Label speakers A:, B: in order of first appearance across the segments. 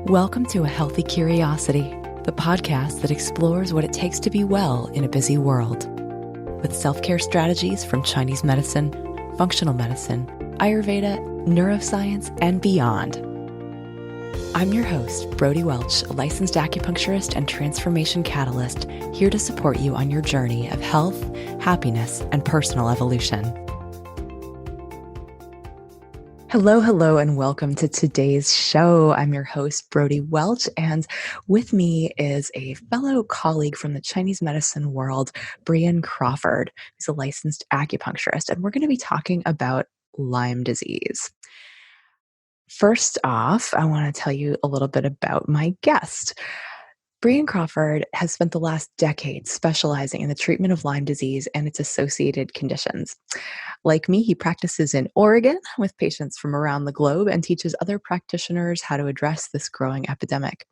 A: Welcome to A Healthy Curiosity, the podcast that explores what it takes to be well in a busy world. With self-care strategies from Chinese medicine, functional medicine, Ayurveda, neuroscience, and beyond. I'm your host, Brody Welch, a licensed acupuncturist and transformation catalyst, here to support you on your journey of health, happiness, and personal evolution. Hello, and welcome to today's show. I'm your host, Brody Welch, and with me is a fellow colleague from the Chinese medicine world, Brehan Crawford, who's a licensed acupuncturist, and we're going to be talking about Lyme disease. First off, I want to tell you a little bit about my guest. Brehan Crawford has spent the last decade specializing in the treatment of Lyme disease and its associated conditions. Like me, he practices in Oregon with patients from around the globe and teaches other practitioners how to address this growing epidemic.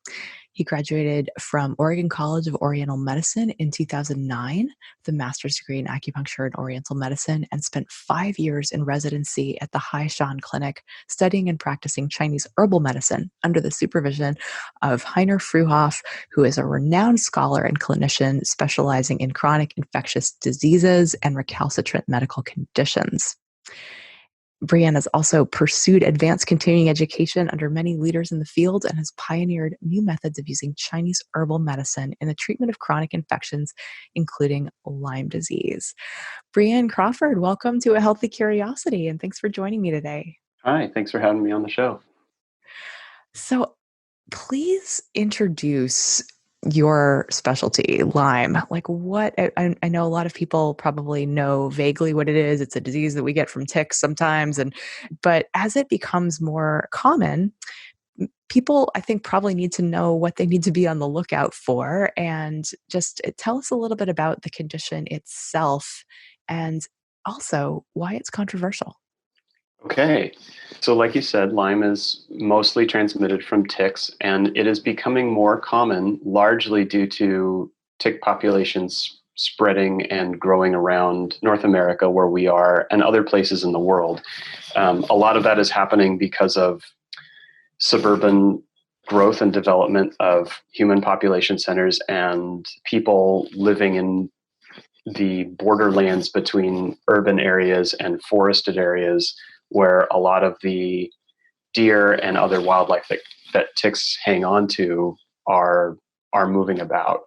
A: He graduated from Oregon College of Oriental Medicine in 2009 with a master's degree in acupuncture and oriental medicine, and spent 5 years in residency at the Haishan Clinic studying and practicing Chinese herbal medicine under the supervision of Heiner Fruhoff, who is a renowned scholar and clinician specializing in chronic infectious diseases and recalcitrant medical conditions. Brehan has also pursued advanced continuing education under many leaders in the field and has pioneered new methods of using Chinese herbal medicine in the treatment of chronic infections, including Lyme disease. Brehan Crawford, welcome to A Healthy Curiosity, and thanks for joining me today.
B: Hi, thanks for having me on the show.
A: So please introduce your specialty, Lyme. Like what, I know a lot of people probably know vaguely what it is. It's a disease that we get from ticks sometimes. But as it becomes more common, people, I think, probably need to know what they need to be on the lookout for. And just tell us a little bit about the condition itself and also why it's controversial.
B: Okay, so like you said, Lyme is mostly transmitted from ticks, and it is becoming more common largely due to tick populations spreading and growing around North America where we are and other places in the world. A lot of that is happening because of suburban growth and development of human population centers and people living in the borderlands between urban areas and forested areas where a lot of the deer and other wildlife that ticks hang on to are moving about.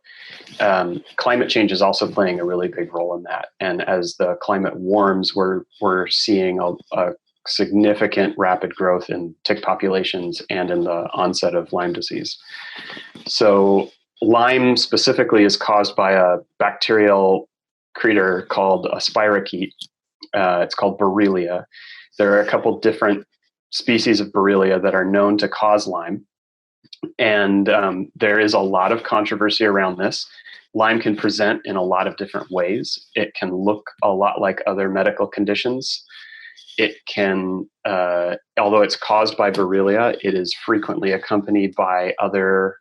B: Climate change is also playing a really big role in that. And as the climate warms, we're seeing a significant rapid growth in tick populations and in the onset of Lyme disease. So Lyme specifically is caused by a bacterial creature called a spirochete. It's called Borrelia. There are a couple different species of Borrelia that are known to cause Lyme. And there is a lot of controversy around this. Lyme can present in a lot of different ways. It can look a lot like other medical conditions. It can, although it's caused by Borrelia, it is frequently accompanied by other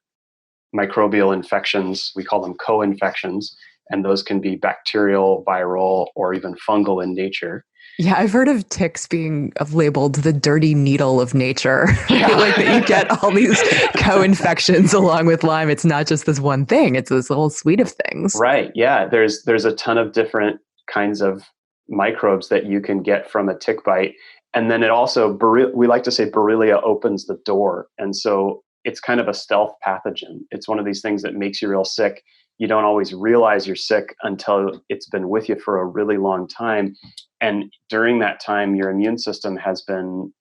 B: microbial infections. We call them co-infections. And those can be bacterial, viral, or even fungal in nature.
A: Yeah, I've heard of ticks being labeled the dirty needle of nature.
B: Yeah.
A: Like that you get all these co-infections along with Lyme. It's not just this one thing. It's this whole suite of things.
B: Right. Yeah. There's a ton of different kinds of microbes that you can get from a tick bite. And then it also, we like to say Borrelia opens the door. And so it's kind of a stealth pathogen. It's one of these things that makes you real sick. You don't always realize you're sick until it's been with you for a really long time. And during that time, your immune system has been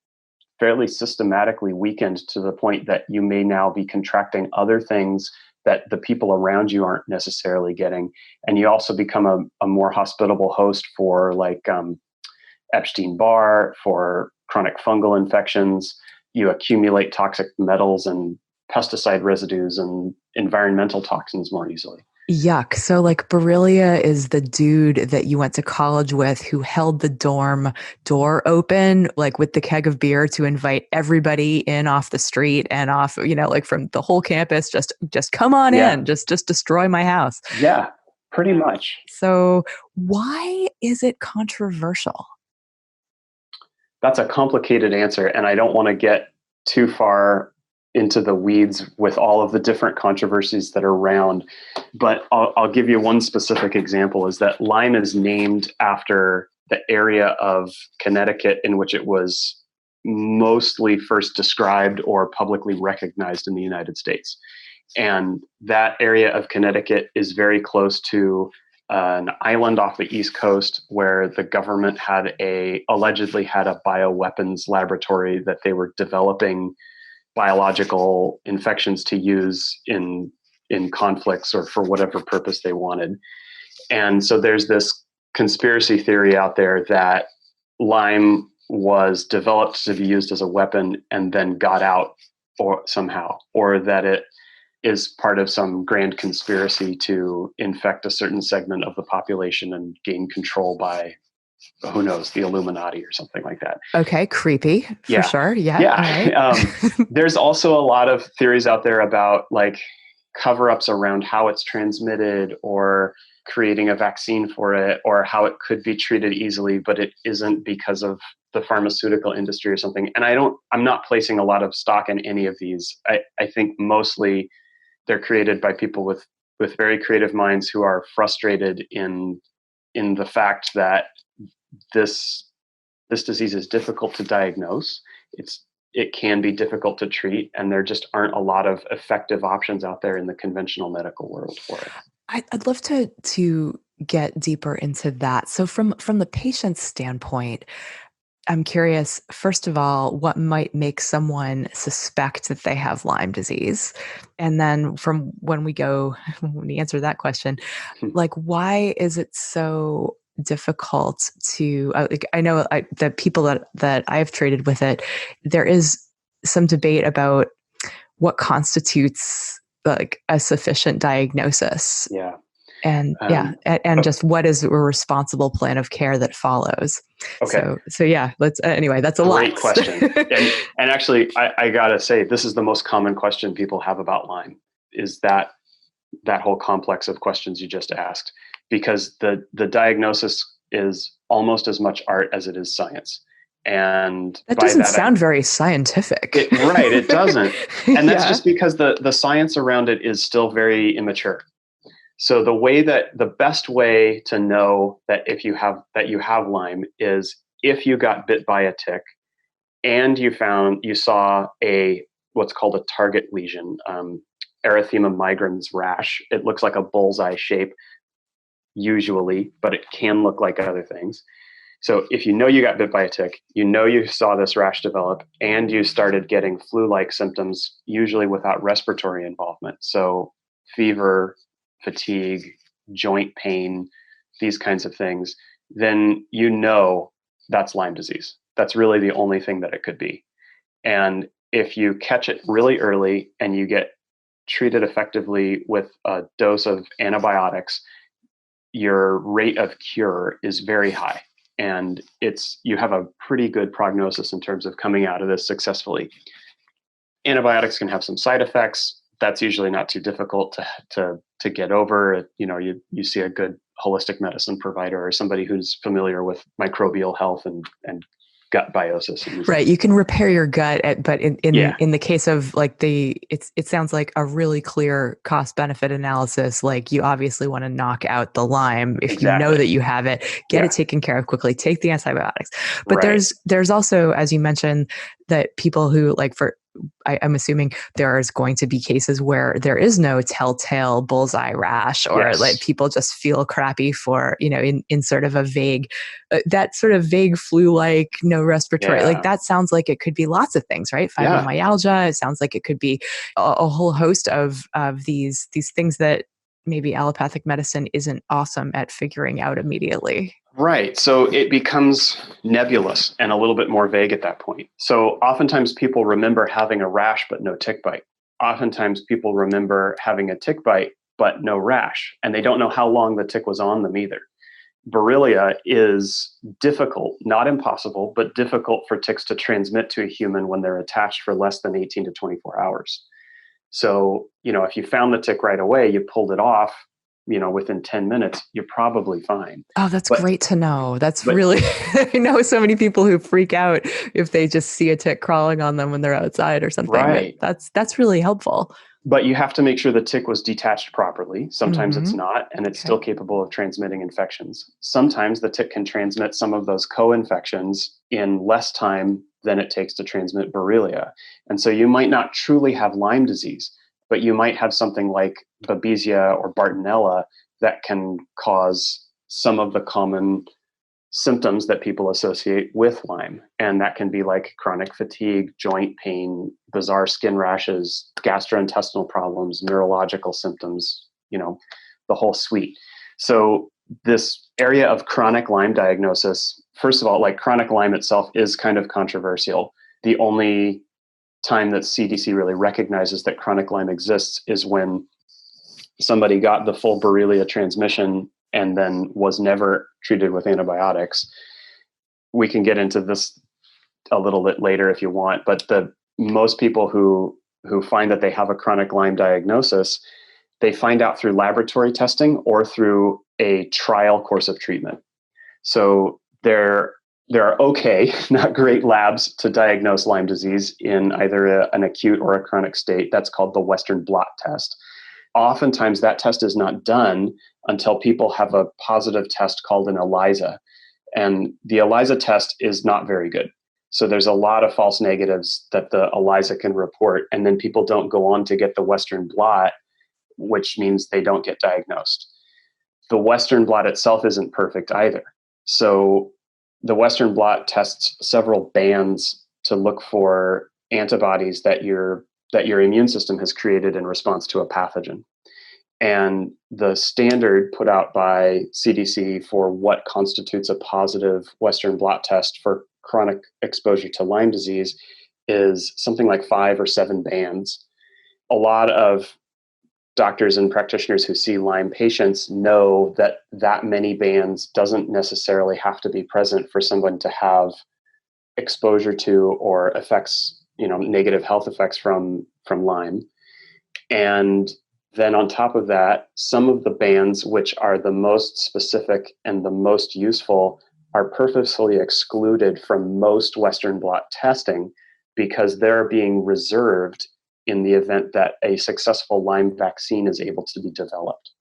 B: fairly systematically weakened to the point that you may now be contracting other things that the people around you aren't necessarily getting. And you also become a more hospitable host for like Epstein-Barr, for chronic fungal infections. You accumulate toxic metals and pesticide residues and environmental toxins more easily.
A: Yuck. So like Borrelia is the dude that you went to college with who held the dorm door open, like with the keg of beer to invite everybody in off the street and off, like from the whole campus, just come on in, just destroy my house.
B: Yeah, pretty much.
A: So why is it controversial?
B: That's a complicated answer, and I don't want to get too far into the weeds with all of the different controversies that are around. But I'll give you one specific example, is that Lyme is named after the area of Connecticut in which it was mostly first described or publicly recognized in the United States. And that area of Connecticut is very close to an island off the East Coast where the government allegedly had a bioweapons laboratory that they were developing biological infections to use in conflicts or for whatever purpose they wanted. And so there's this conspiracy theory out there that Lyme was developed to be used as a weapon and then got out or somehow, or that it is part of some grand conspiracy to infect a certain segment of the population and gain control by, who knows, the Illuminati or something like that.
A: Okay, creepy for sure. Yeah.
B: Yeah.
A: All right.
B: There's also a lot of theories out there about like cover-ups around how it's transmitted or creating a vaccine for it or how it could be treated easily, but it isn't because of the pharmaceutical industry or something. And I'm not placing a lot of stock in any of these. I think mostly they're created by people with very creative minds who are frustrated in the fact that this disease is difficult to diagnose. It can be difficult to treat, and there just aren't a lot of effective options out there in the conventional medical world for it.
A: I'd love to get deeper into that. So from the patient's standpoint, I'm curious, first of all, what might make someone suspect that they have Lyme disease? And then from when we answer that question, like, why is it so difficult to, I know the people that I've treated with it, there is some debate about what constitutes like a sufficient diagnosis.
B: Yeah.
A: And just what is a responsible plan of care that follows.
B: Okay.
A: So yeah, anyway, that's a
B: great
A: lot.
B: question. and actually, I gotta say, this is the most common question people have about Lyme, is that whole complex of questions you just asked, because the diagnosis is almost as much art as it is science. And
A: that doesn't sound very scientific.
B: Right, it doesn't. And that's just because the science around it is still very immature. So the best way to know that you have Lyme is if you got bit by a tick and you saw what's called a target lesion, erythema migrans rash. It looks like a bullseye shape usually, but it can look like other things. So if you know you got bit by a tick, you saw this rash develop, and you started getting flu-like symptoms, usually without respiratory involvement. So fever, fatigue, joint pain, these kinds of things, then that's Lyme disease. That's really the only thing that it could be. And if you catch it really early and you get treated effectively with a dose of antibiotics, your rate of cure is very high. And you have a pretty good prognosis in terms of coming out of this successfully. Antibiotics can have some side effects. That's usually not too difficult to get over. You see a good holistic medicine provider or somebody who's familiar with microbial health and gut biosis.
A: Right. You can repair your gut, but in the case of like it sounds like a really clear cost benefit analysis. Like you obviously want to knock out the Lyme if you know that you have it, get it taken care of quickly, take the antibiotics. But there's also, as you mentioned, that people who I'm assuming there is going to be cases where there is no telltale bullseye rash, or like people just feel crappy for, in sort of a vague, that sort of vague flu-like, no respiratory, like that sounds like it could be lots of things, right? Fibromyalgia. It sounds like it could be a whole host of these things that maybe allopathic medicine isn't awesome at figuring out immediately.
B: Right. So it becomes nebulous and a little bit more vague at that point. So oftentimes people remember having a rash but no tick bite. Oftentimes people remember having a tick bite but no rash, and they don't know how long the tick was on them either. Borrelia is difficult, not impossible, but difficult for ticks to transmit to a human when they're attached for less than 18 to 24 hours. So, if you found the tick right away, you pulled it off, within 10 minutes, you're probably fine.
A: Oh, that's
B: But,
A: great to know. That's
B: but
A: really, I know so many people who freak out if they just see a tick crawling on them when they're outside or something, but
B: right.
A: that's really helpful.
B: But you have to make sure the tick was detached properly. Sometimes it's
A: Mm-hmm.
B: not, and it's
A: Okay.
B: still capable of transmitting infections. Sometimes the tick can transmit some of those co-infections in less time than it takes to transmit Borrelia. And so you might not truly have Lyme disease, but you might have something like Babesia or Bartonella that can cause some of the common symptoms that people associate with Lyme. And that can be like chronic fatigue, joint pain, bizarre skin rashes, gastrointestinal problems, neurological symptoms, the whole suite. So this area of chronic Lyme diagnosis, first of all, like chronic Lyme itself is kind of controversial. The only time that CDC really recognizes that chronic Lyme exists is when somebody got the full Borrelia transmission and then was never treated with antibiotics. We can get into this a little bit later if you want, but the most people who find that they have a chronic Lyme diagnosis, they find out through laboratory testing or through a trial course of treatment. So there are okay, not great labs to diagnose Lyme disease in either an acute or a chronic state. That's called the Western blot test. Oftentimes that test is not done until people have a positive test called an ELISA. And the ELISA test is not very good. So there's a lot of false negatives that the ELISA can report. And then people don't go on to get the Western blot, which means they don't get diagnosed. The Western blot itself isn't perfect either. So the Western blot tests several bands to look for antibodies that your immune system has created in response to a pathogen. And the standard put out by CDC for what constitutes a positive Western blot test for chronic exposure to Lyme disease is something like 5 or 7 bands. A lot of doctors and practitioners who see Lyme patients know that that many bands doesn't necessarily have to be present for someone to have exposure to or effects, negative health effects from Lyme. And then on top of that, some of the bands which are the most specific and the most useful are purposefully excluded from most Western blot testing because they're being reserved in the event that a successful Lyme vaccine is able to be developed.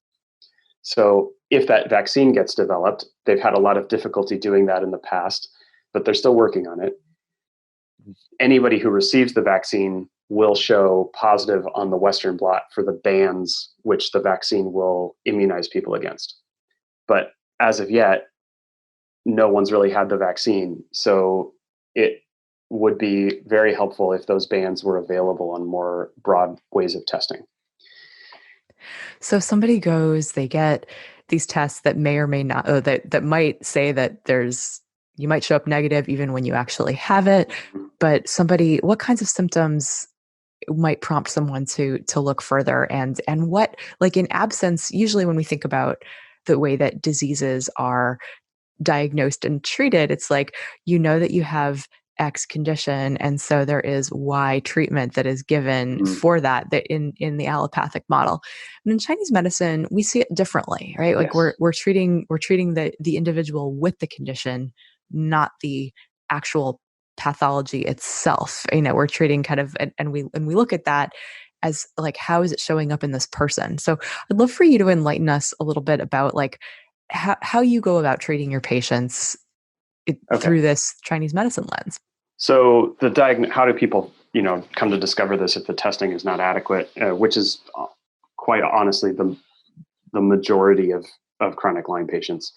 B: So if that vaccine gets developed, they've had a lot of difficulty doing that in the past, but they're still working on it. Anybody who receives the vaccine will show positive on the Western blot for the bands which the vaccine will immunize people against. But as of yet, no one's really had the vaccine. So it would be very helpful if those bands were available on more broad ways of testing.
A: So if somebody goes, they get these tests that may or may not, that might say that you might show up negative even when you actually have it. But what kinds of symptoms might prompt someone to look further, and what, like, in absence, usually when we think about the way that diseases are diagnosed and treated, it's like, that you have X condition, and so there is Y treatment that is given for that in the allopathic model. And in Chinese medicine, we see it differently, right? Like
B: Yes.
A: we're treating the individual with the condition, not the actual pathology itself. We're treating kind of, and we look at that as like, how is it showing up in this person? So I'd love for you to enlighten us a little bit about like how you go about treating your patients
B: Okay.
A: through this Chinese medicine lens.
B: So how do people, come to discover this if the testing is not adequate, which is quite honestly the majority of chronic Lyme patients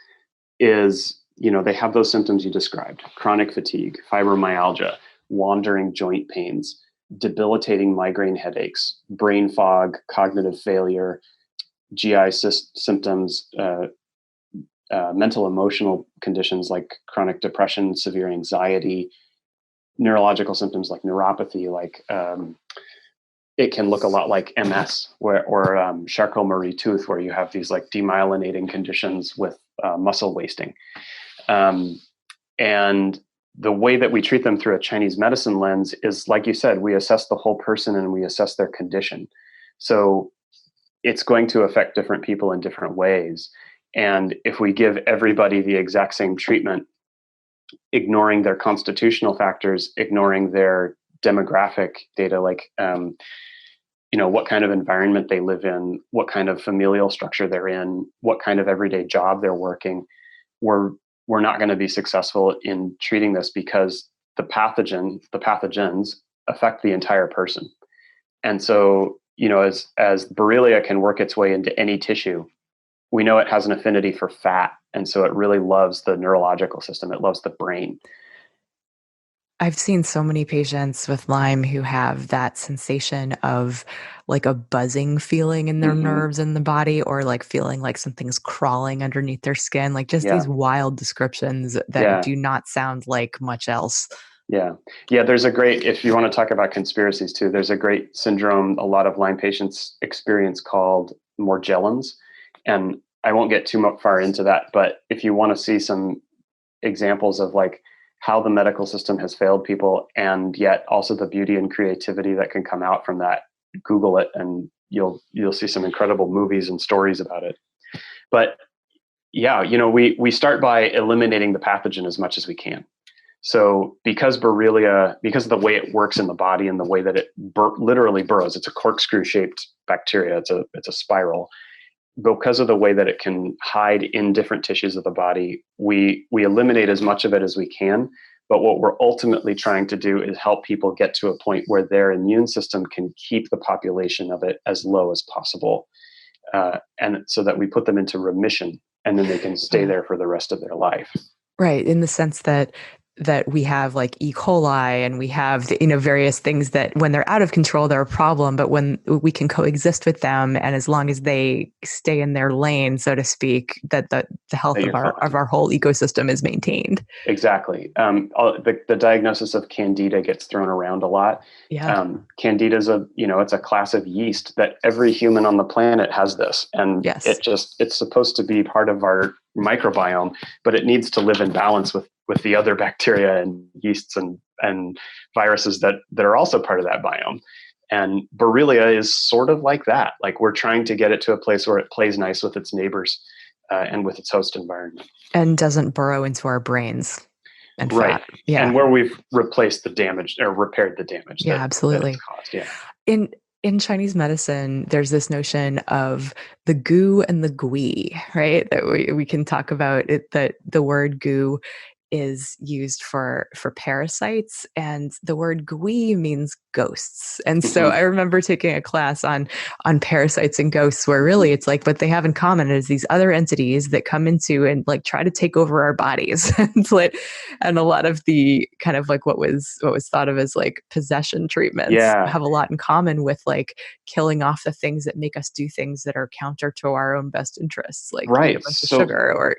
B: is, they have those symptoms you described: chronic fatigue, fibromyalgia, wandering joint pains, debilitating migraine headaches, brain fog, cognitive failure, GI symptoms, mental emotional conditions like chronic depression, severe anxiety, neurological symptoms like neuropathy, like it can look a lot like MS or Charcot-Marie-Tooth, where you have these like demyelinating conditions with muscle wasting. And the way that we treat them through a Chinese medicine lens is, like you said, we assess the whole person and we assess their condition. So it's going to affect different people in different ways. And if we give everybody the exact same treatment, ignoring their constitutional factors, ignoring their demographic data, like what kind of environment they live in, what kind of familial structure they're in, what kind of everyday job they're working, we're not going to be successful in treating this, because the pathogens affect the entire person. And so, as Borrelia can work its way into any tissue, we know it has an affinity for fat. And so it really loves the neurological system. It loves the brain.
A: I've seen so many patients with Lyme who have that sensation of like a buzzing feeling in their nerves in the body, or like feeling like something's crawling underneath their skin, like just these wild descriptions that do not sound like much else.
B: Yeah. There's a great, if you want to talk about conspiracies too, there's a great syndrome a lot of Lyme patients experience called Morgellons. And I won't get too far into that, but if you want to see some examples of like how the medical system has failed people, and yet also the beauty and creativity that can come out from that, Google it and you'll see some incredible movies and stories about it. But we start by eliminating the pathogen as much as we can. So because Borrelia, because of the way it works in the body and the way that it literally burrows, it's a corkscrew shaped bacteria. It's a spiral. Because of the way that it can hide in different tissues of the body, we eliminate as much of it as we can. But what we're ultimately trying to do is help people get to a point where their immune system can keep the population of it as low as possible. And so that we put them into remission, and then they can stay there for the rest of their life.
A: Right. In the sense that we have like E. coli, and we have, various things that when they're out of control, they're a problem, but when we can coexist with them, and as long as they stay in their lane, so to speak, that the health of our whole ecosystem is maintained.
B: Exactly. The diagnosis of Candida gets thrown around a lot.
A: Yeah.
B: Candida is it's a class of yeast that every human on the planet has this, and it's supposed to be part of our microbiome, but it needs to live in balance with the other bacteria and yeasts and viruses that are also part of that biome. And Borrelia is sort of like that. Like, we're trying to get it to a place where it plays nice with its neighbors and with its host environment.
A: And doesn't burrow into our brains and
B: right.
A: fat. Yeah.
B: And where we've replaced the damage or repaired the damage.
A: Absolutely.
B: That it's caused.
A: Yeah. In Chinese medicine, there's this notion of the gu and the gui, right? That we can talk about it, that the word gu is used for parasites, and the word gui means ghosts. And so I remember taking a class on parasites and ghosts, where really it's like what they have in common is these other entities that come into and like try to take over our bodies. And a lot of the kind of like what was thought of as like possession treatments have a lot in common with like killing off the things that make us do things that are counter to our own best interests, like eat a bunch of sugar, or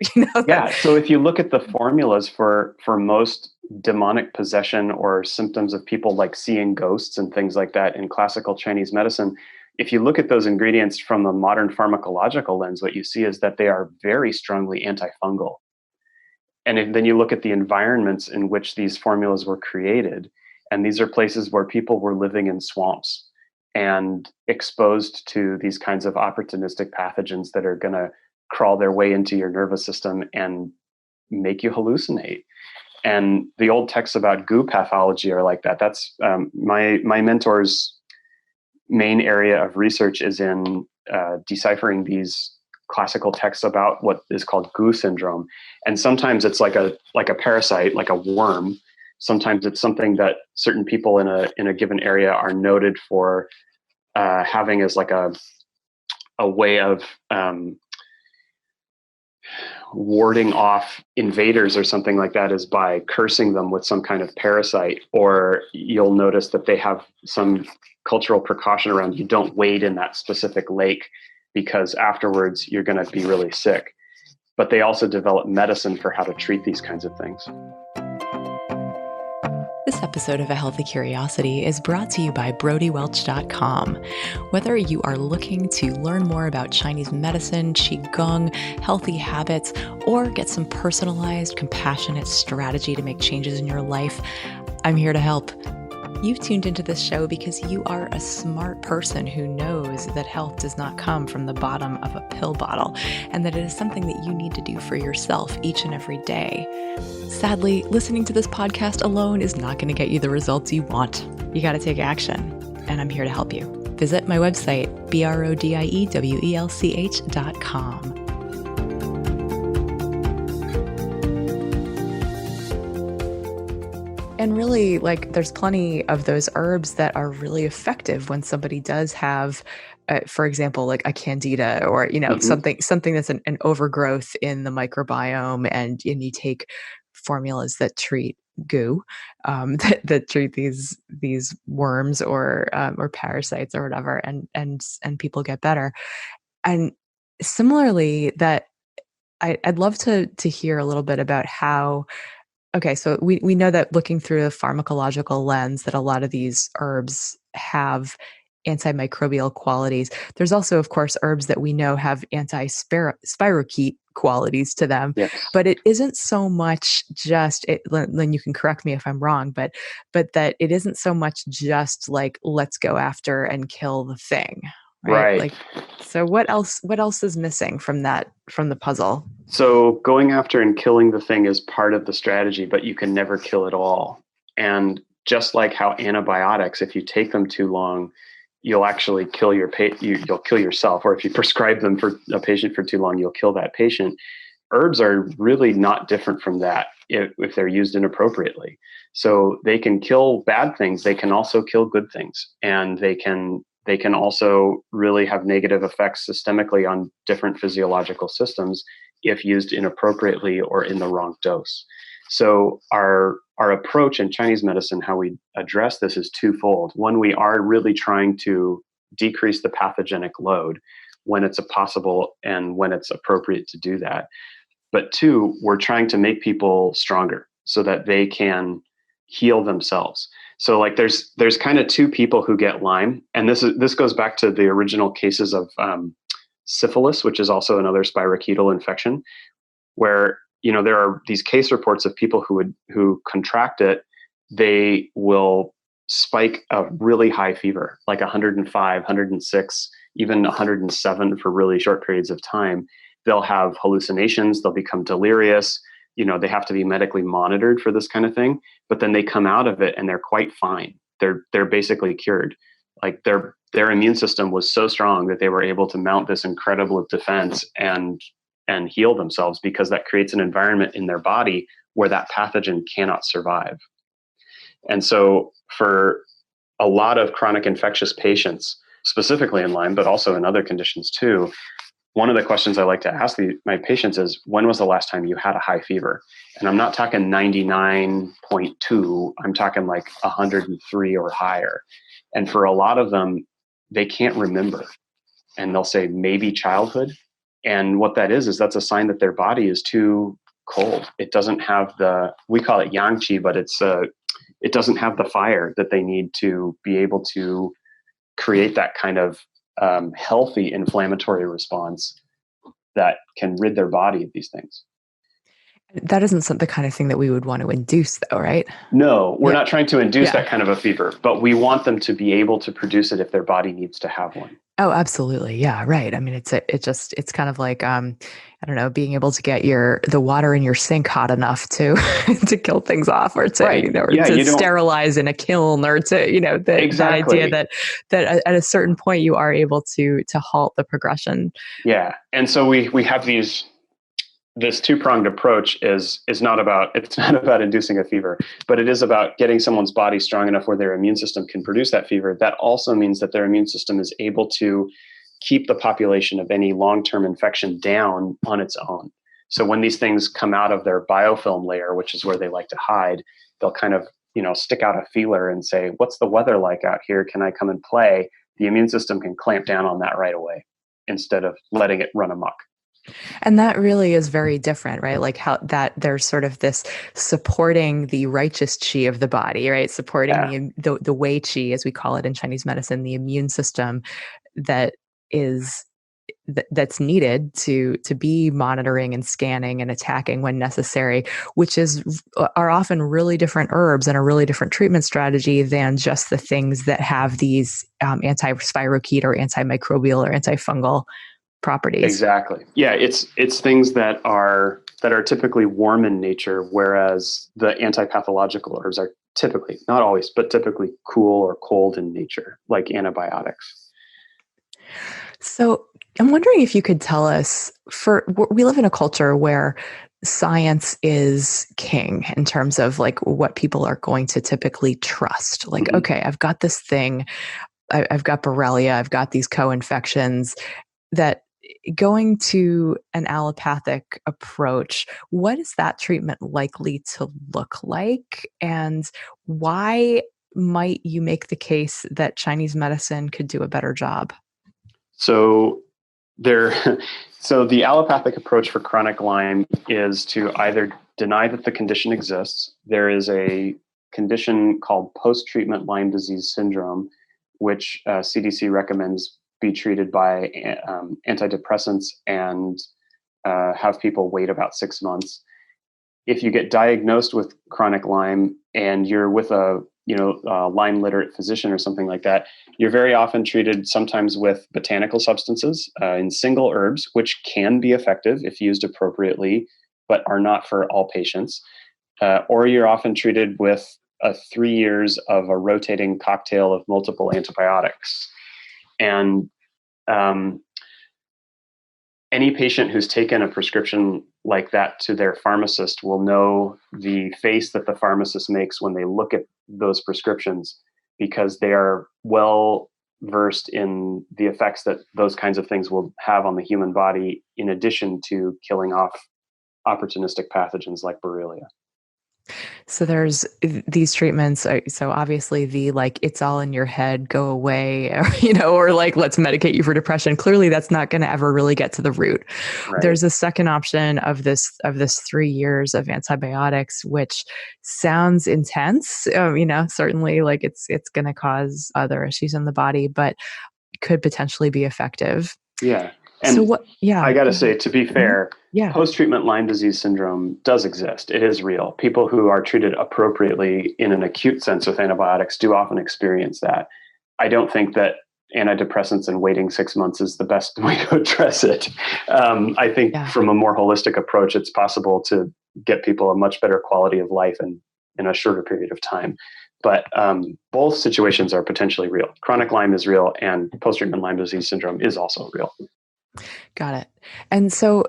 B: So if you look at the formulas for most demonic possession or symptoms of people like seeing ghosts and things like that in classical Chinese medicine, if you look at those ingredients from a modern pharmacological lens, what you see is that they are very strongly antifungal. And then you look at the environments in which these formulas were created, and these are places where people were living in swamps and exposed to these kinds of opportunistic pathogens that are going to crawl their way into your nervous system and make you hallucinate. And the old texts about goo pathology are like that. That's my mentor's main area of research is in deciphering these classical texts about what is called goo syndrome. And sometimes it's like a parasite, like a worm. Sometimes it's something that certain people in a given area are noted for having as like a way of warding off invaders or something like that, is by cursing them with some kind of parasite. Or you'll notice that they have some cultural precaution around, you don't wade in that specific lake because afterwards you're going to be really sick. But they also develop medicine for how to treat these kinds of things.
A: This episode of A Healthy Curiosity is brought to you by BrodyWelch.com. Whether you are looking to learn more about Chinese medicine, Qigong, healthy habits, or get some personalized, compassionate strategy to make changes in your life, I'm here to help. You've tuned into this show because you are a smart person who knows that health does not come from the bottom of a pill bottle and that it is something that you need to do for yourself each and every day. Sadly, listening to this podcast alone is not going to get you the results you want. You got to take action, and I'm here to help you. Visit my website, BRODIEWELCH.com. And really, there's plenty of those herbs that are really effective when somebody does have, for example, like a candida or, something that's an overgrowth in the microbiome, and you take formulas that treat goo, that treat these worms or parasites or whatever, and people get better. And similarly, that I'd love to hear a little bit about how. Okay, so we know that looking through a pharmacological lens that a lot of these herbs have antimicrobial qualities. There's also, of course, herbs that we know have anti-spirochete qualities to them,
B: Yes.
A: but it isn't so much just it. Then you can correct me if I'm wrong, but that it isn't so much just like let's go after and kill the thing, right?
B: Right.
A: So what else is missing from the puzzle?
B: So going after and killing the thing is part of the strategy, but you can never kill it all. And just like how antibiotics, if you take them too long, you'll actually kill you'll kill yourself. Or if you prescribe them for a patient for too long, you'll kill that patient. Herbs are really not different from that if they're used inappropriately. So they can kill bad things. They can also kill good things, and they can also really have negative effects systemically on different physiological systems if used inappropriately or in the wrong dose. So our approach in Chinese medicine, how we address this, is twofold. One, we are really trying to decrease the pathogenic load when it's possible and when it's appropriate to do that. But two, we're trying to make people stronger so that they can heal themselves. So there's kind of two people who get Lyme, and this goes back to the original cases of syphilis, which is also another spirochetal infection, where there are these case reports of people who contract it. They will spike a really high fever, like 105, 106, even 107 for really short periods of time. They'll have hallucinations. They'll become delirious. They have to be medically monitored for this kind of thing. But then they come out of it and they're quite fine. They're basically cured. Like their immune system was so strong that they were able to mount this incredible defense and heal themselves, because that creates an environment in their body where that pathogen cannot survive. And so for a lot of chronic infectious patients, specifically in Lyme, but also in other conditions too, one of the questions I like to ask my patients is, when was the last time you had a high fever? And I'm not talking 99.2, I'm talking like 103 or higher. And for a lot of them, they can't remember. And they'll say maybe childhood. And what that is that's a sign that their body is too cold. It doesn't have we call it yang qi, but it doesn't have the fire that they need to be able to create that kind of healthy inflammatory response that can rid their body of these things.
A: That isn't the kind of thing that we would want to induce, though, right?
B: No, we're not trying to induce that kind of a fever, but we want them to be able to produce it if their body needs to have one.
A: Oh, absolutely. Yeah, right. I mean, it's kind of like, I don't know, being able to get the water in your sink hot enough to to kill things off, or to,
B: right.
A: or to sterilize in a kiln, or to, that idea that at a certain point you are able to halt the progression.
B: Yeah. And so we have this two-pronged approach it's not about inducing a fever, but it is about getting someone's body strong enough where their immune system can produce that fever. That also means that their immune system is able to keep the population of any long-term infection down on its own. So when these things come out of their biofilm layer, which is where they like to hide, they'll kind of, stick out a feeler and say, what's the weather like out here? Can I come and play? The immune system can clamp down on that right away instead of letting it run amok.
A: And that really is very different, right? Like how that there's sort of this supporting the righteous qi of the body, right? Supporting the wei qi, as we call it in Chinese medicine, the immune system that is that's needed to be monitoring and scanning and attacking when necessary, which are often really different herbs and a really different treatment strategy than just the things that have these anti-spirochete or antimicrobial or antifungal properties.
B: Exactly. Yeah, it's things that are typically warm in nature, whereas the anti-pathological herbs are typically, not always, but typically cool or cold in nature, like antibiotics.
A: So I'm wondering if you could tell us, we live in a culture where science is king in terms of like what people are going to typically trust. Like,
B: Mm-hmm.
A: okay, I've got this thing, I've got Borrelia, I've got these co-infections, that going to an allopathic approach, what is that treatment likely to look like? And why might you make the case that Chinese medicine could do a better job?
B: So there, so the allopathic approach for chronic Lyme is to either deny that the condition exists. There is a condition called post-treatment Lyme disease syndrome, which CDC recommends be treated by antidepressants and have people wait about 6 months. If you get diagnosed with chronic Lyme and you're with a Lyme literate physician or something like that, you're very often treated sometimes with botanical substances in single herbs, which can be effective if used appropriately, but are not for all patients. Or you're often treated with 3 years of a rotating cocktail of multiple antibiotics. And any patient who's taken a prescription like that to their pharmacist will know the face that the pharmacist makes when they look at those prescriptions, because they are well versed in the effects that those kinds of things will have on the human body, in addition to killing off opportunistic pathogens like Borrelia.
A: So there's these treatments. So obviously the like it's all in your head, go away, or, or like let's medicate you for depression. Clearly, that's not going to ever really get to the root.
B: Right.
A: There's a second option of this 3 years of antibiotics, which sounds intense. Certainly like it's going to cause other issues in the body, but could potentially be effective.
B: Yeah.
A: So
B: And
A: what? Yeah,
B: I got
A: go
B: to
A: ahead.
B: say, to be
A: Mhm.
B: fair,
A: Yeah.
B: post-treatment Lyme disease syndrome does exist. It is real. People who are treated appropriately in an acute sense with antibiotics do often experience that. I don't think that antidepressants and waiting 6 months is the best way to address it. I think
A: Yeah.
B: from a more holistic approach, it's possible to get people a much better quality of life in a shorter period of time. But both situations are potentially real. Chronic Lyme is real, and post-treatment Lyme disease syndrome is also real.
A: Got it. And so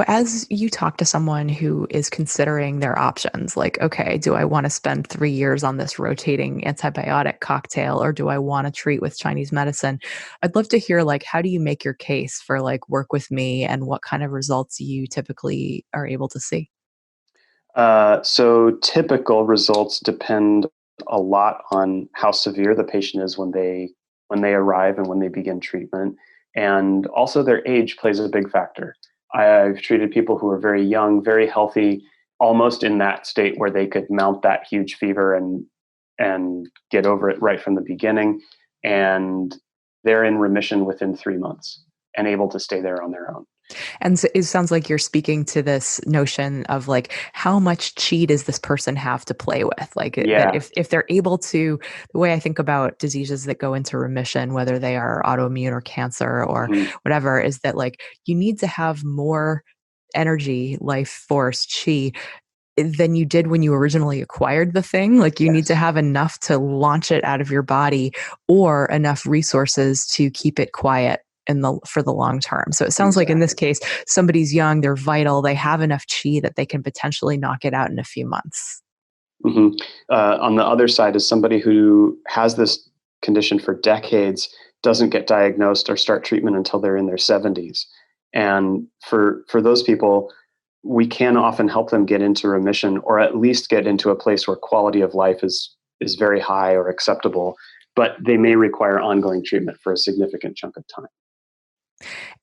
A: as you talk to someone who is considering their options, like, okay, do I want to spend 3 years on this rotating antibiotic cocktail, or do I want to treat with Chinese medicine? I'd love to hear, like, how do you make your case for like work with me, and what kind of results you typically are able to see?
B: So typical results depend a lot on how severe the patient is when they arrive and when they begin treatment, and also their age plays a big factor. I've treated people who are very young, very healthy, almost in that state where they could mount that huge fever and get over it right from the beginning, and they're in remission within 3 months and able to stay there on their own.
A: And so it sounds like you're speaking to this notion of like how much chi does this person have to play with? Like that
B: Yeah.
A: if they're able to, the way I think about diseases that go into remission, whether they are autoimmune or cancer or
B: Mhm.
A: whatever, is that like you need to have more energy, life force, chi than you did when you originally acquired the thing. Like you need to
B: Yes.
A: have enough to launch it out of your body, or enough resources to keep it quiet for the long term. So it sounds like in this
B: Exactly.
A: case, somebody's young, they're vital, they have enough chi that they can potentially knock it out in a few months.
B: hmm on the other side is somebody who has this condition for decades, doesn't get diagnosed or start treatment until they're in their 70s. And for those people, we can often help them get into remission, or at least get into a place where quality of life is very high or acceptable, but they may require ongoing treatment for a significant chunk of time.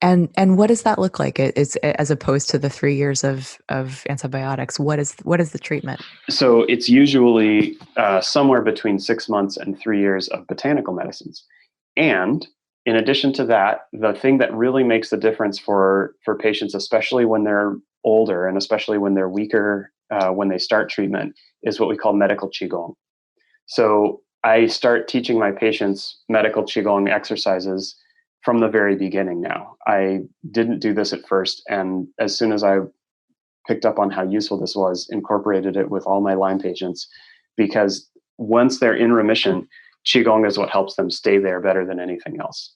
A: And what does that look like? Is as opposed to the 3 years of antibiotics? What is the treatment?
B: So it's usually somewhere between 6 months and 3 years of botanical medicines. And In addition to that, the thing that really makes the difference for patients, especially when they're older and especially when they're weaker when they start treatment, is what we call medical Qigong. So I start teaching my patients medical Qigong exercises from the very beginning now. I didn't do this at first, and as soon as I picked up on how useful this was, incorporated it with all my Lyme patients, because once they're in remission, Qigong is what helps them stay there better than anything else.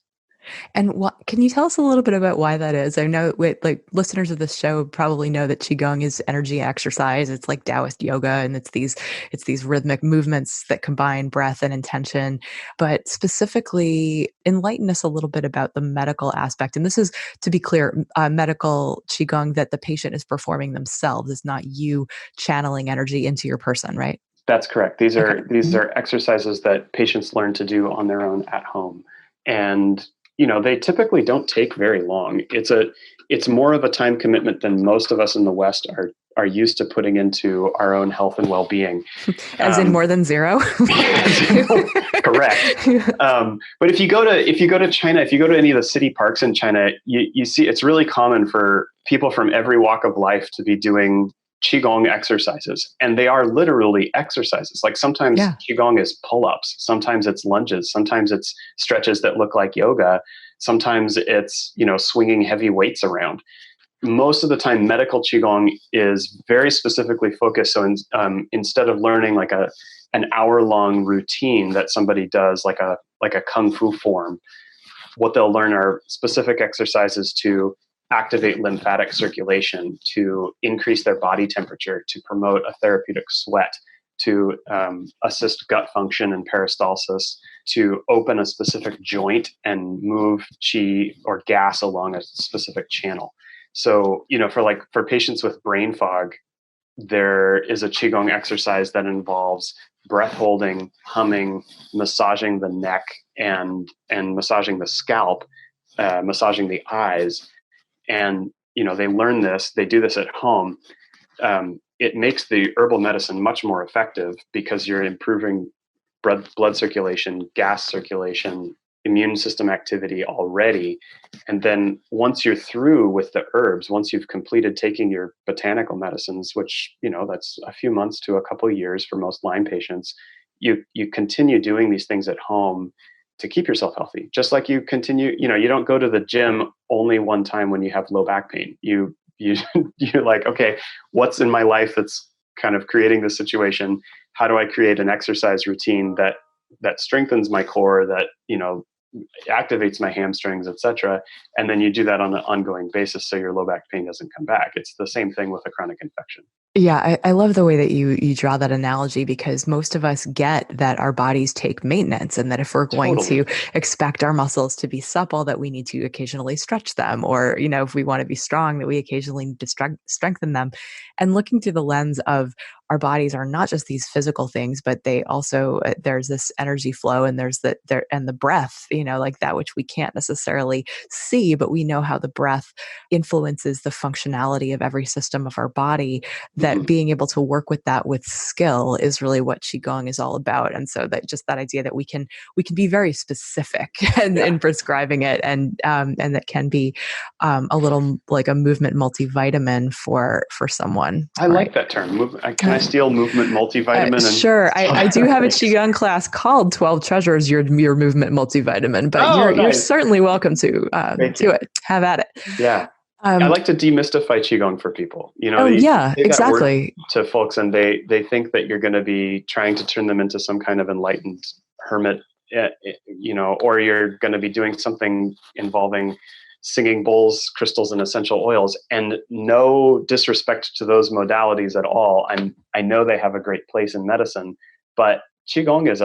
A: And what can you tell us a little bit about why that is? I know like listeners of this show probably know that qigong is energy exercise. It's like Taoist yoga, and it's these rhythmic movements that combine breath and intention. But specifically, enlighten us a little bit about the medical aspect. And this is, to be clear, medical qigong that the patient is performing themselves. It's not you channeling energy into your person, right?
B: That's correct.
A: Okay.
B: These
A: Mhm.
B: are exercises that patients learn to do on their own at home. And they typically don't take very long. It's more of a time commitment than most of us in the West are used to putting into our own health and well-being.
A: As in more than zero.
B: Correct. But if you go to China, if you go to any of the city parks in China, you see it's really common for people from every walk of life to be doing qigong exercises, and they are literally exercises. Like sometimes
A: Yeah.
B: qigong is pull-ups, sometimes it's lunges, sometimes it's stretches that look like yoga, sometimes it's swinging heavy weights around. Most of the time, medical qigong is very specifically focused. So instead of learning like an hour-long routine that somebody does like a kung fu form, what they'll learn are specific exercises to activate lymphatic circulation, to increase their body temperature, to promote a therapeutic sweat, to assist gut function and peristalsis, to open a specific joint and move qi or gas along a specific channel. So, for patients with brain fog, there is a qigong exercise that involves breath holding, humming, massaging the neck, and massaging the scalp, massaging the eyes. And they learn this, they do this at home. It makes the herbal medicine much more effective because you're improving blood circulation, gas circulation, immune system activity already. And then once you're through with the herbs, once you've completed taking your botanical medicines, which that's a few months to a couple of years for most Lyme patients, you continue doing these things at home to keep yourself healthy. Just like you continue, you don't go to the gym only one time when you have low back pain. You're like, okay, what's in my life that's kind of creating this situation? How do I create an exercise routine that strengthens my core, that activates my hamstrings, etc. And then you do that on an ongoing basis so your low back pain doesn't come back. It's the same thing with a chronic infection.
A: Yeah, I love the way that you draw that analogy, because most of us get that our bodies take maintenance, and that if we're going to
B: Totally.
A: expect our muscles to be supple, that we need to occasionally stretch them, or if we want to be strong, that we occasionally need to strengthen them. And looking through the lens of our bodies are not just these physical things, but they also there's this energy flow, and there's the breath, like that which we can't necessarily see, but we know how the breath influences the functionality of every system of our body, that
B: Mhm.
A: being able to work with that with skill is really what qigong is all about. And so that just that idea that we can be very specific
B: Yeah.
A: in prescribing it, and that can be a little like a movement multivitamin for someone.
B: I
A: All right.
B: like that term. Can I steal movement multivitamin? And
A: Sure. I do have a
B: Thanks.
A: qigong class called 12 Treasures, your movement multivitamin, but
B: Oh,
A: you're
B: nice.
A: certainly welcome to
B: Thank
A: do
B: you.
A: it. Have at it.
B: Yeah. I
A: Um,
B: like to demystify qigong for people.
A: oh
B: You
A: yeah,
B: say that word
A: exactly.
B: to folks, and they think that you're going to be trying to turn them into some kind of enlightened hermit, or you're going to be doing something involving singing bowls, crystals, and essential oils. And no disrespect to those modalities at all. I know they have a great place in medicine, but qigong is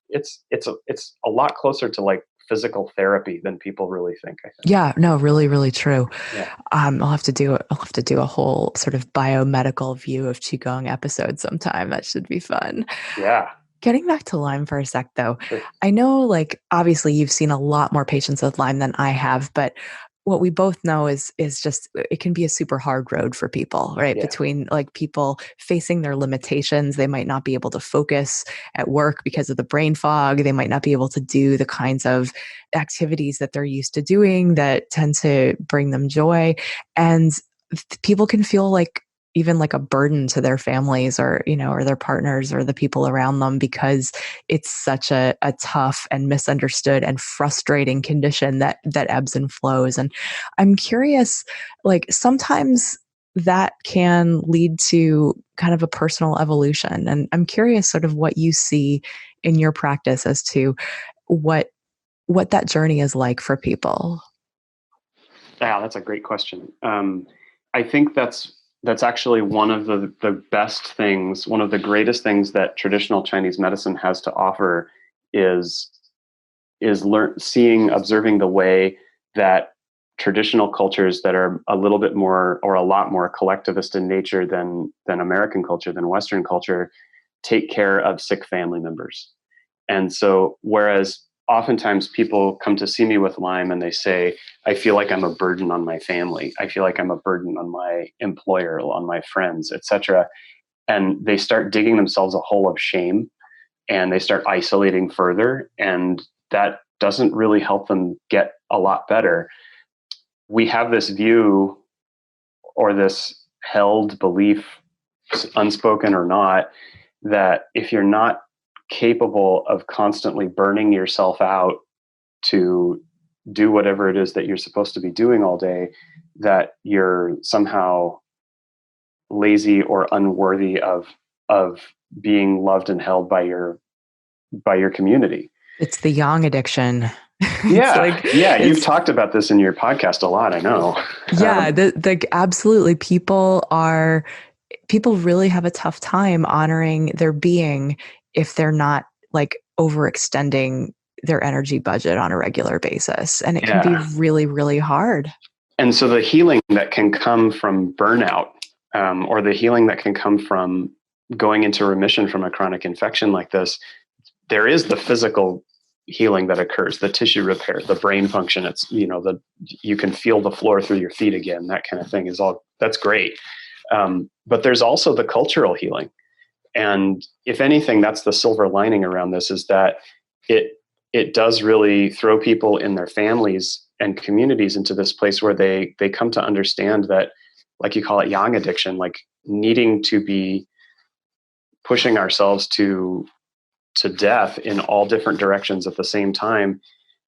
B: it's a lot closer to like physical therapy than people really think, I think.
A: Yeah, no, really, really true.
B: Yeah.
A: I'll have to do a whole sort of biomedical view of qigong episode sometime. That should be fun.
B: Yeah.
A: Getting back to Lyme for a sec, though,
B: Sure.
A: I know, like, obviously you've seen a lot more patients with Lyme than I have, but what we both know is just it can be a super hard road for people, right?
B: Yeah.
A: Between like people facing their limitations, they might not be able to focus at work because of the brain fog. They might not be able to do the kinds of activities that they're used to doing that tend to bring them joy. And people can feel like even like a burden to their families or, or their partners or the people around them because it's such a tough and misunderstood and frustrating condition that ebbs and flows. And I'm curious, like sometimes that can lead to kind of a personal evolution. And I'm curious sort of what you see in your practice as to what that journey is like for people.
B: Yeah, that's a great question. I think that's actually one of the best things, one of the greatest things that traditional Chinese medicine has to offer is observing the way that traditional cultures that are a little bit more or a lot more collectivist in nature than American culture, than Western culture, take care of sick family members. And so, whereas oftentimes people come to see me with Lyme and they say, I feel like I'm a burden on my family. I feel like I'm a burden on my employer, on my friends, etc. And they start digging themselves a hole of shame and they start isolating further. And that doesn't really help them get a lot better. We have this view or this held belief, unspoken or not, that if you're not capable of constantly burning yourself out to do whatever it is that you're supposed to be doing all day, that you're somehow lazy or unworthy of being loved and held by your community.
A: It's the yang addiction. It's
B: Yeah,
A: like
B: yeah, you've
A: it's
B: talked about this in your podcast a lot, I know.
A: yeah, the absolutely people really have a tough time honoring their being if they're not like overextending their energy budget on a regular basis. And it can be
B: Yeah.
A: really, really hard.
B: And so the healing that can come from burnout, or the healing that can come from going into remission from a chronic infection like this, there is the physical healing that occurs, the tissue repair, the brain function. It's, you can feel the floor through your feet again. That kind of thing that's great. But there's also the cultural healing. And if anything, that's the silver lining around this, is that it does really throw people in their families and communities into this place where they come to understand that, like you call it, yang addiction, like needing to be pushing ourselves to death in all different directions at the same time,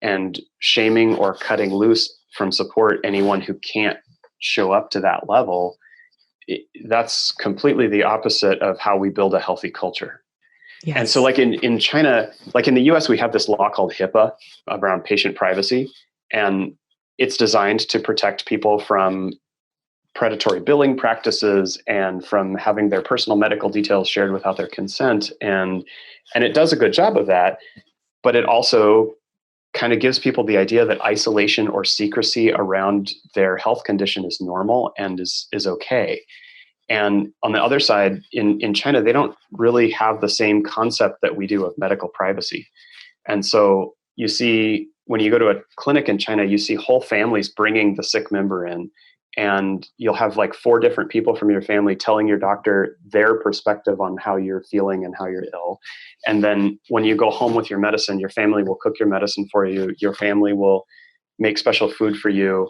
B: and shaming or cutting loose from support anyone who can't show up to that level. That's completely the opposite of how we build a healthy culture. And so,
A: Yes.
B: like in China, like in the US, we have this law called HIPAA around patient privacy, and it's designed to protect people from predatory billing practices and from having their personal medical details shared without their consent. And it does a good job of that, but it also kind of gives people the idea that isolation or secrecy around their health condition is normal and is okay. And on the other side, in China, they don't really have the same concept that we do of medical privacy. And so you see, when you go to a clinic in China, you see whole families bringing the sick member in, and you'll have like 4 different people from your family telling your doctor their perspective on how you're feeling and how you're ill. And then when you go home with your medicine, your family will cook your medicine for you. Your family will make special food for you.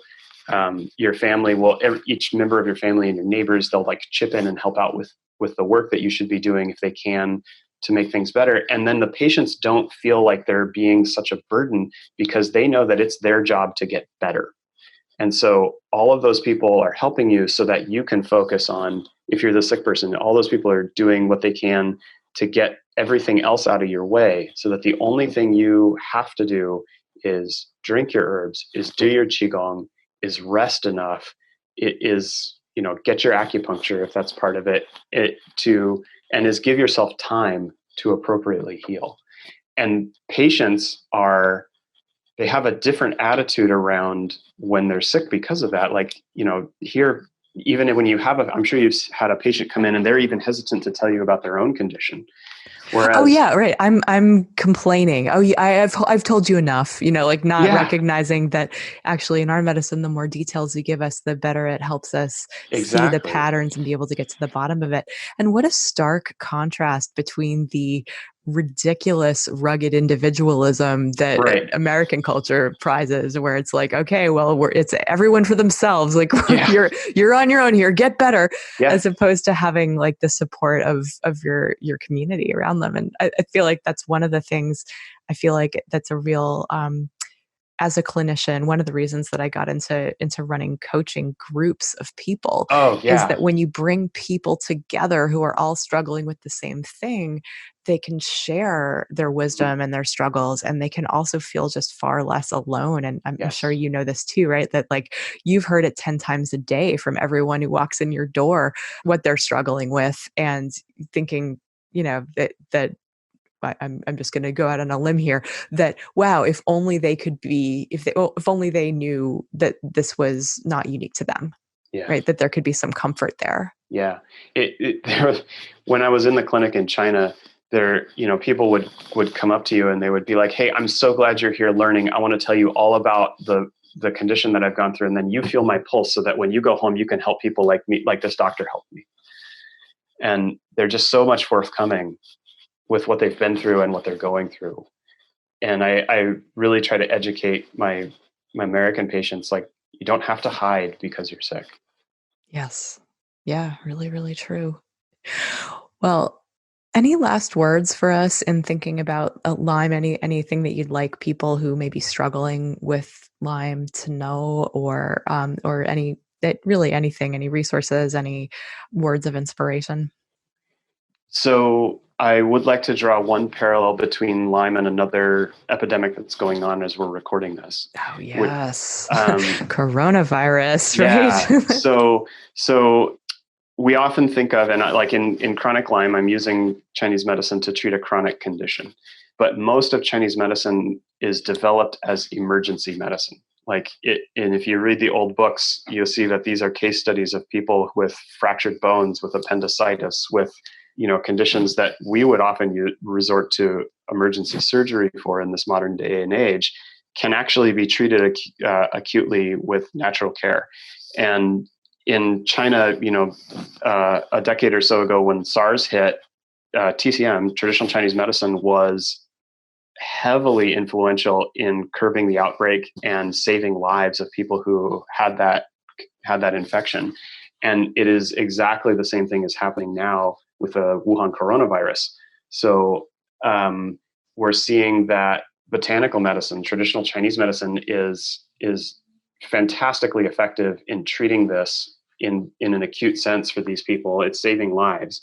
B: Your family will, each member of your family and your neighbors, they'll like chip in and help out with the work that you should be doing if they can to make things better. And then the patients don't feel like they're being such a burden because they know that it's their job to get better. And so all of those people are helping you so that you can focus on, if you're the sick person, all those people are doing what they can to get everything else out of your way, so that the only thing you have to do is drink your herbs, is do your Qigong, is rest enough, it is, get your acupuncture if that's part of it, and is give yourself time to appropriately heal. And patients they have a different attitude around when they're sick because of that. Like, here even when you have I'm sure you've had a patient come in and they're even hesitant to tell you about their own condition.
A: Oh
B: Whereas,
A: yeah, right. I'm complaining. Oh yeah, I've told you enough. Like not
B: yeah,
A: recognizing that actually in our medicine, the more details you give us, the better it helps us see the
B: exactly.
A: patterns and be able to get to the bottom of it. And what a stark contrast between the ridiculous, rugged individualism that
B: Right.
A: American culture prizes, where it's like, okay, well, it's everyone for themselves. Like
B: Yeah.
A: you're on your own here. Get better,
B: Yeah.
A: as opposed to having like the support of your community around them. And I feel like that's one of the things. I feel like that's a real as a clinician, one of the reasons that I got into running coaching groups of people
B: Oh,
A: is
B: yeah.
A: that when you bring people together who are all struggling with the same thing, they can share their
B: Mhm.
A: wisdom and their struggles, and they can also feel just far less alone. And I'm sure
B: Yes.
A: you know this too, right? That like you've heard it 10 times a day from everyone who walks in your door what they're struggling with, and thinking, that I'm just going to go out on a limb here that, wow, if only they could be, if only they knew that this was not unique to them,
B: Yeah.
A: right? That there could be some comfort there.
B: Yeah. When I was in the clinic in China, people would come up to you and they would be like, "Hey, I'm so glad you're here learning. I want to tell you all about the condition that I've gone through, and then you feel my pulse, so that when you go home, you can help people like me, like this doctor helped me." And they're just so much forthcoming with what they've been through and what they're going through. And I really try to educate my American patients, like, you don't have to hide because you're sick.
A: Yes. Yeah, really, really true. Well, any last words for us in thinking about Lyme? Anything that you'd like people who may be struggling with Lyme to know, or any that really anything, any resources, any words of inspiration?
B: So I would like to draw one parallel between Lyme and another epidemic that's going on as we're recording this.
A: Oh
B: With,
A: yes,
B: um,
A: coronavirus,
B: yeah.
A: right?
B: So we often think of, and like in chronic Lyme, I'm using Chinese medicine to treat a chronic condition, but most of Chinese medicine is developed as emergency medicine. Like and if you read the old books, you'll see that these are case studies of people with fractured bones, with appendicitis, with conditions that we would often resort to emergency surgery for in this modern day and age, can actually be treated acutely with natural care. And in China, a decade or so ago, when SARS hit, TCM, traditional Chinese medicine, was heavily influential in curbing the outbreak and saving lives of people who had that infection. And it is exactly the same thing is happening now with the Wuhan coronavirus. So we're seeing that botanical medicine, traditional Chinese medicine, is fantastically effective in treating this in an acute sense for these people. It's saving lives.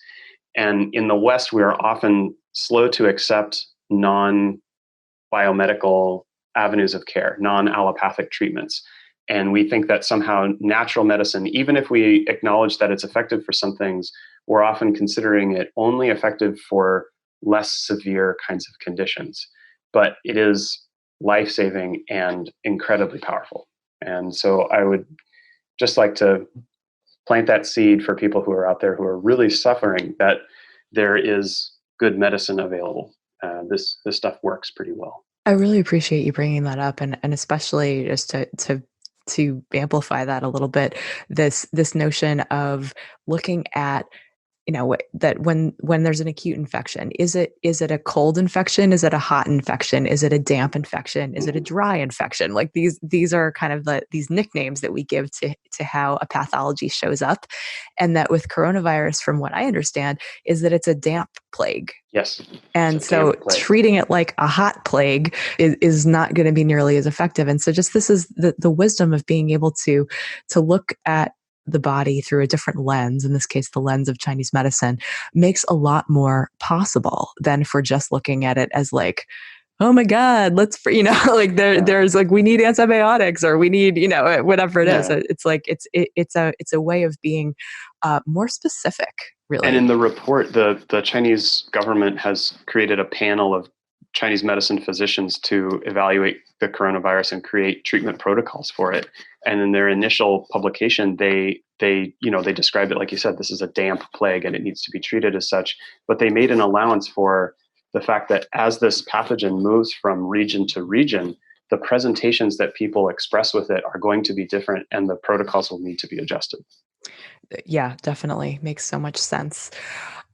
B: And in the West, we are often slow to accept non-biomedical avenues of care, non-allopathic treatments. And we think that somehow natural medicine, even if we acknowledge that it's effective for some things, we're often considering it only effective for less severe kinds of conditions. But it is life-saving and incredibly powerful. And so I would just like to plant that seed for people who are out there who are really suffering, that there is good medicine available. This stuff works pretty well.
A: I really appreciate you bringing that up, and especially just to amplify that a little bit. This notion of looking at that when there's an acute infection, is it a cold infection, is it a hot infection, is it a damp infection, is it a dry infection? Like these are kind of these nicknames that we give to how a pathology shows up. And that with coronavirus, from what I understand, is that it's a damp plague.
B: Yes, it's a
A: And so
B: damp plague.
A: treating it like a hot plague is not going to be nearly as effective. And so just this is the wisdom of being able to look at the body through a different lens, in this case, the lens of Chinese medicine, makes a lot more possible than for just looking at it as like, oh my God, like
B: Yeah,
A: there's like, we need antibiotics, or we need, whatever it is.
B: yeah.
A: It's like, it's a way of being more specific,
B: And in
A: really.
B: the report, the Chinese government has created a panel of Chinese medicine physicians to evaluate the coronavirus and create treatment protocols for it. And in their initial publication, they described it, like you said, this is a damp plague and it needs to be treated as such. But they made an allowance for the fact that as this pathogen moves from region to region, the presentations that people express with it are going to be different, and the protocols will need to be adjusted.
A: Yeah, definitely. Makes so much sense.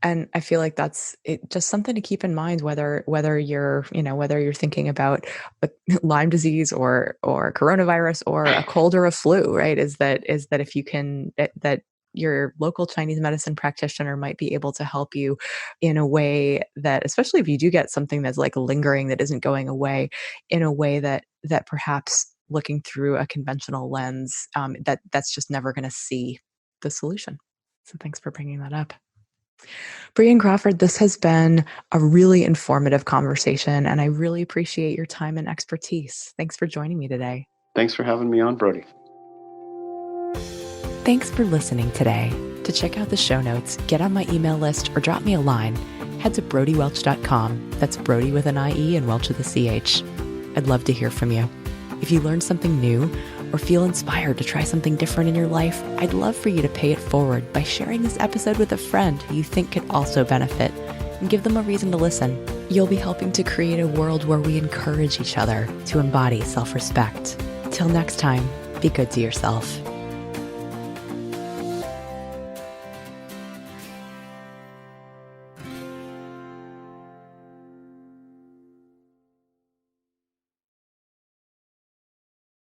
A: And I feel like that's just something to keep in mind, whether you're, whether you're thinking about Lyme disease or coronavirus or a cold or a flu, right? Is that if you can, that your local Chinese medicine practitioner might be able to help you in a way that, especially if you do get something that's like lingering that isn't going away, in a way that perhaps looking through a conventional lens, that's just never going to see the solution. So thanks for bringing that up. Brehan Crawford, this has been a really informative conversation, and I really appreciate your time and expertise. Thanks for joining me today.
B: Thanks for having me on, Brody.
A: Thanks for listening today. To check out the show notes, get on my email list, or drop me a line, head to brodywelch.com. That's Brody with an IE and Welch with a CH. I'd love to hear from you. If you learned something new or feel inspired to try something different in your life, I'd love for you to pay it forward by sharing this episode with a friend who you think could also benefit, and give them a reason to listen. You'll be helping to create a world where we encourage each other to embody self-respect. Till next time, be good to yourself.